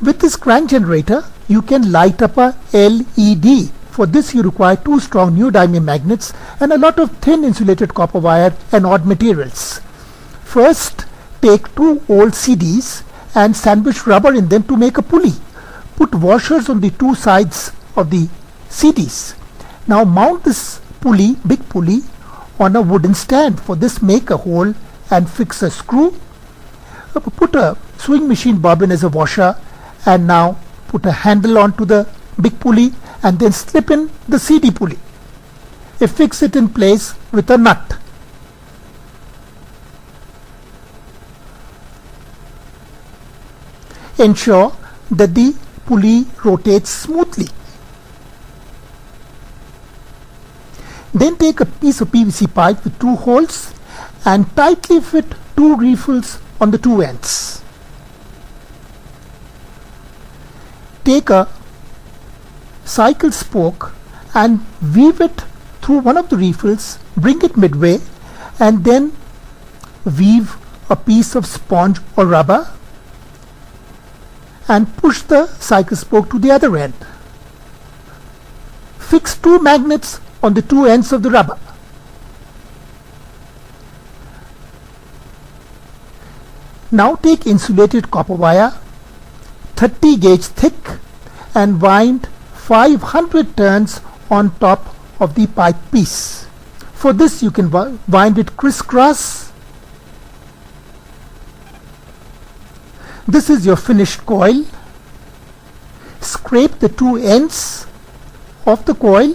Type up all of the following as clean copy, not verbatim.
With this crank generator, you can light up a LED. For this you require two strong neodymium magnets and a lot of thin insulated copper wire and odd materials. First, take two old CDs and sandwich rubber in them to make a pulley. Put washers on the two sides of the CDs. Now mount this pulley, big pulley, on a wooden stand. For this, make a hole and fix a screw. Put a sewing machine bobbin as a washer, and now put a handle onto the big pulley and then slip in the CD pulley. Fix it in place with a nut. Ensure that the pulley rotates smoothly. Then take a piece of PVC pipe with two holes and tightly fit two refills on the two ends. Take a cycle spoke and weave it through one of the refills, bring it midway, and then weave a piece of sponge or rubber and push the cycle spoke to the other end. Fix two magnets on the two ends of the rubber. Now take insulated copper wire 30 gauge thick and wind 500 turns on top of the pipe piece. For this you can wind it crisscross. This is your finished coil. Scrape the two ends of the coil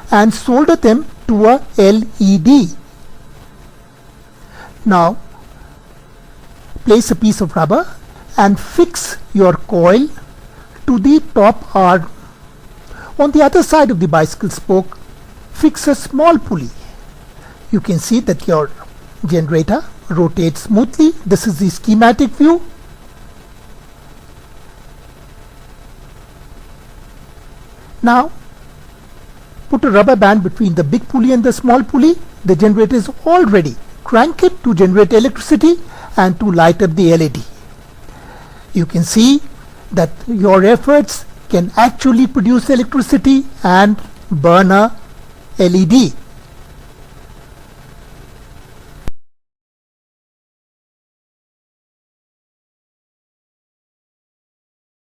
and solder them to a LED. Now place a piece of rubber and fix your coil to the top arm. On the other side of the bicycle spoke, fix a small pulley. You can see that your generator rotates smoothly. This is the schematic view. Now put a rubber band between the big pulley and the small pulley. The generator is all ready. Crank it to generate electricity and to light up the LED. You can see that your efforts can actually produce electricity and burn a LED.